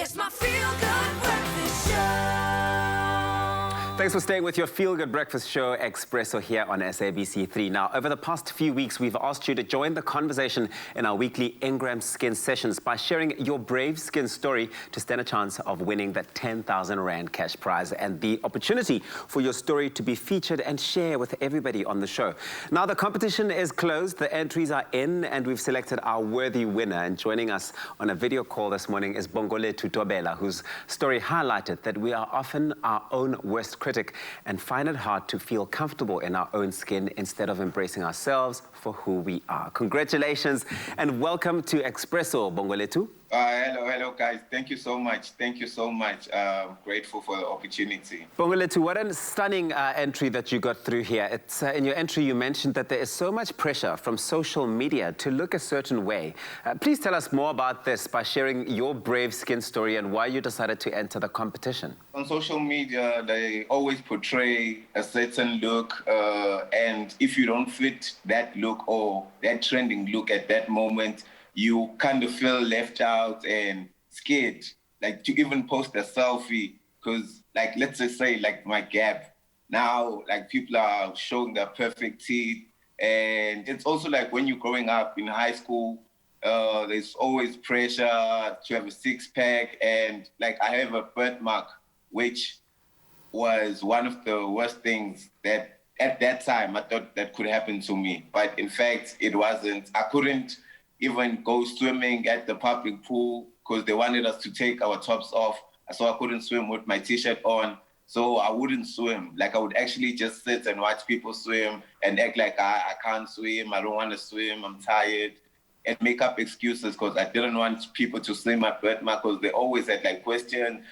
It's my feel-good breakfast show. Thanks for staying with your feel-good breakfast show, Expresso, here on SABC3. Now, over the past few weeks, we've asked you to join the conversation in our weekly Ingram Skin Sessions by sharing your brave skin story to stand a chance of winning that 10,000 Rand cash prize and the opportunity for your story to be featured and share with everybody on the show. Now, the competition is closed, the entries are in, and we've selected our worthy winner. And joining us on a video call this morning is Bhongolethu Tobela, whose story highlighted that we are often our own worst critic and find it hard to feel comfortable in our own skin instead of embracing ourselves for who we are. Congratulations and welcome to Expresso, Bhongolethu. Hello, guys. Thank you so much. Grateful for the opportunity. Bhongolethu, what a stunning entry that you got through here. It's in your entry you mentioned that there is so much pressure from social media to look a certain way. Please tell us more about this by sharing your brave skin story and why you decided to enter the competition. On social media, they always portray a certain look, and if you don't fit that look or that trending look at that moment, you kind of feel left out and scared, like to even post a selfie, because like, let's just say like my gap, now like people are showing their perfect teeth. And it's also like when you're growing up in high school, there's always pressure to have a six-pack, and like I have a birthmark, which was one of the worst things that at that time I thought that could happen to me. But in fact, it wasn't. I couldn't even go swimming at the public pool because they wanted us to take our tops off. So I couldn't swim with my t-shirt on. So I wouldn't swim. Like I would actually just sit and watch people swim and act like I can't swim, I don't want to swim, I'm tired, and make up excuses because I didn't want people to see my birthmark, because they always had like question,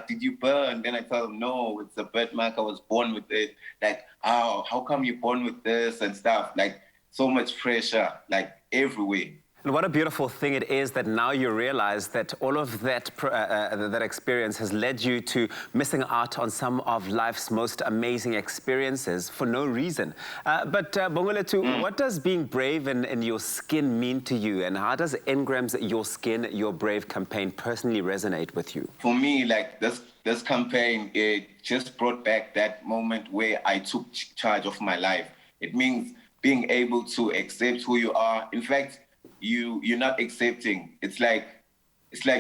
did you burn? Then I tell them, no, it's a birthmark, I was born with it. Like, oh, how come you're born with this and stuff? Like so much pressure, like everywhere. And what a beautiful thing it is that now you realize that all of that that experience has led you to missing out on some of life's most amazing experiences for no reason. But Bhongolethu, what does being brave in your skin mean to you? And how does Ingram's Your Skin, Your Brave campaign personally resonate with you? For me, like this campaign, it just brought back that moment where I took charge of my life. It means being able to accept who you are. In fact, you're not accepting. It's like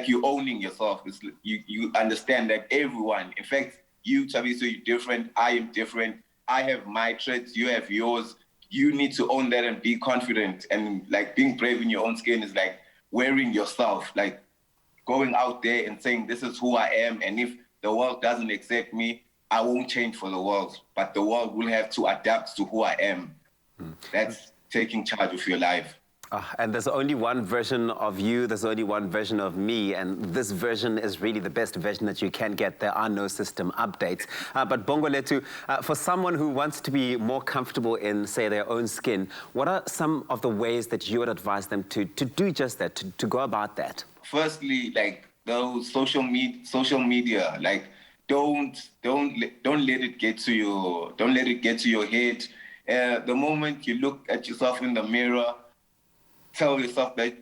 you owning yourself. You understand that everyone, in fact, you, Tabiso, you're different. I am different. I have my traits. You have yours. You need to own that and be confident. And like being brave in your own skin is like wearing yourself, like going out there and saying, this is who I am. And if the world doesn't accept me, I won't change for the world, but the world will have to adapt to who I am. That's taking charge of your life. And there's only one version of you, there's only one version of me, and this version is really the best version that you can get. There are no system updates. But Bhongolethu, for someone who wants to be more comfortable in, say, their own skin, what are some of the ways that you would advise them to do just that, to go about that? Firstly, like those social media, like don't let it get to your head. The moment you look at yourself in the mirror, tell yourself that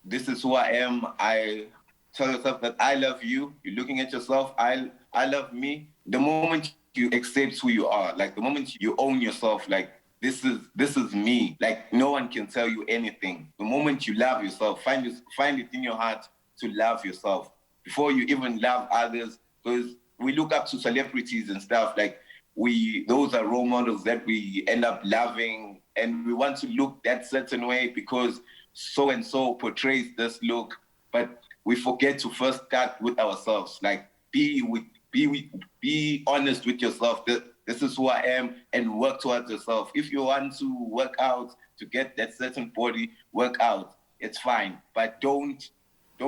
this is who I am. I tell yourself that I love you. You're looking at yourself, I love me. The moment you accept who you are, like the moment you own yourself, like this is me. Like no one can tell you anything. The moment you love yourself, find it in your heart to love yourself before you even love others. Because we look up to celebrities and stuff, like those are role models that we end up loving, and we want to look that certain way because so-and-so portrays this look, but we forget to first start with ourselves. Like, be honest with yourself. This is who I am, and work towards yourself. If you want to work out to get that certain body, work out. It's fine, but don't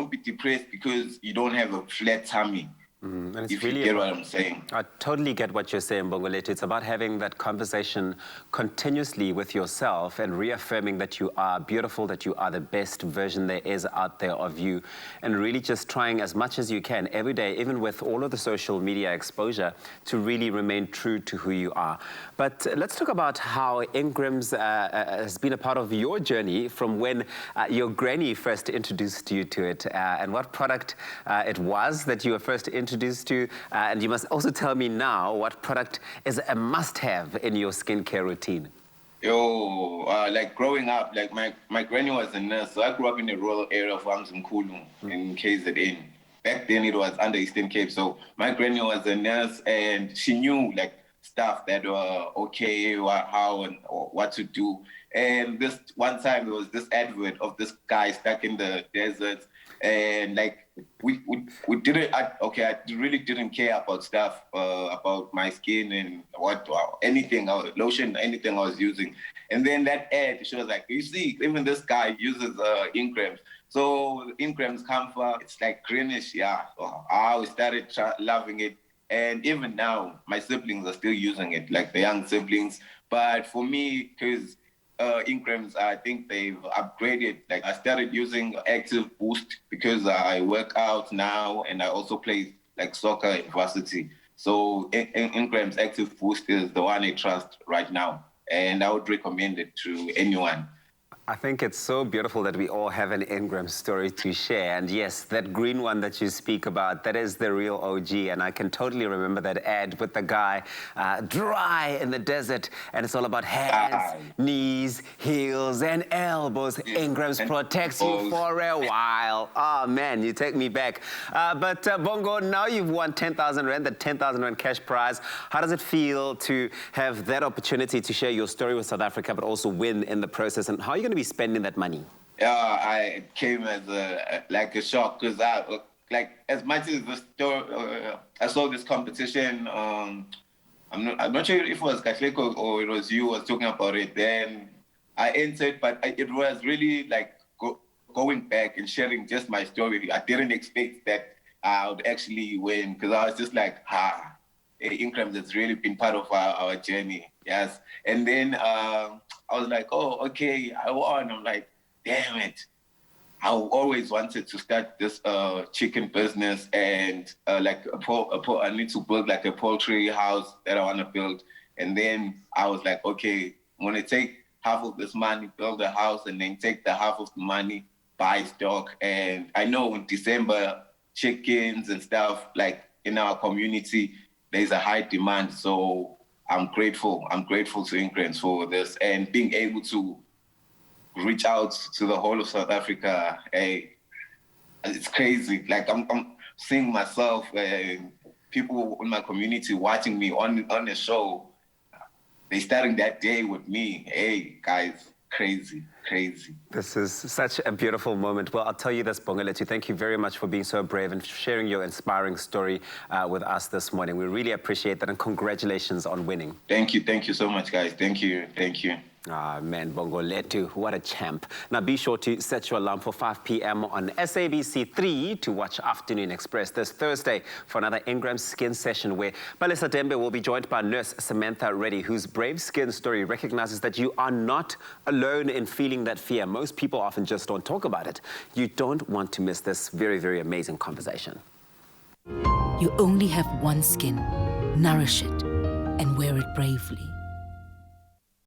be depressed because you don't have a flat tummy. And it's if really you get what I'm saying. I totally get what you're saying, Bhongolethu. It's about having that conversation continuously with yourself and reaffirming that you are beautiful, that you are the best version there is out there of you, and really just trying as much as you can every day, even with all of the social media exposure, to really remain true to who you are. But let's talk about how Ingrams has been a part of your journey from when your granny first introduced you to it, and what product it was that you were first introduced to, and you must also tell me now what product is a must-have in your skincare routine. Yo, like growing up, like my granny was a nurse, so I grew up in the rural area of Mzimkhulu in KZN. Back then it was under Eastern Cape, so my granny was a nurse and she knew like stuff that were okay, how and what to do. And this one time there was this advert of this guy stuck in the desert, and like we didn't I really didn't care about stuff about my skin and anything lotion, anything I was using. And then that ad, she was like, you see, even this guy uses Ingrams. So Ingrams comfort, it's like greenish, yeah. So I started loving it. And even now, my siblings are still using it, like the young siblings. But for me, because Ingrams, I think they've upgraded. Like I started using Active Boost because I work out now and I also play like soccer at varsity. So Ingrams Active Boost is the one I trust right now. And I would recommend it to anyone. I think it's so beautiful that we all have an Ingram story to share. And yes, that green one that you speak about, that is the real OG. And I can totally remember that ad with the guy dry in the desert. And it's all about hands, knees, heels, and elbows. Ingrams protects you for a while. Oh, man, you take me back. But Bongo, now you've won 10,000 Rand, the 10,000 Rand cash prize. How does it feel to have that opportunity to share your story with South Africa, but also win in the process? And how are you going to be spending that money? I came as a shock because like as much as the story, I saw this competition. I'm not sure if it was Katleko or it was you was talking about it. Then I entered, but it was really like going back and sharing just my story. I didn't expect that I would actually win because I was just like, Ingrams has really been part of our journey. Yes. And then I was like, oh, okay, I won. I'm like, damn it. I always wanted to start this chicken business and I need to build like a poultry house that I want to build. And then I was like, okay, I'm going to take half of this money, build a house, and then take the half of the money, buy stock. And I know in December, chickens and stuff like in our community, there's a high demand. So I'm grateful. I'm grateful to Ingrams for this and being able to reach out to the whole of South Africa. Hey, it's crazy. Like I'm seeing myself and people in my community watching me on the show. They starting that day with me. Hey, guys. Crazy, crazy. This is such a beautiful moment. Well, I'll tell you this, Bhongolethu, thank you very much for being so brave and sharing your inspiring story with us this morning. We really appreciate that, and congratulations on winning. Thank you so much, guys. Thank you. Ah, man, Bhongolethu, what a champ. Now, be sure to set your alarm for 5 p.m. on SABC 3 to watch Afternoon Express this Thursday for another Ingram Skin session where Palesa Dembe will be joined by nurse Samantha Reddy, whose brave skin story recognizes that you are not alone in feeling that fear. Most people often just don't talk about it. You don't want to miss this very, very amazing conversation. You only have one skin. Nourish it and wear it bravely.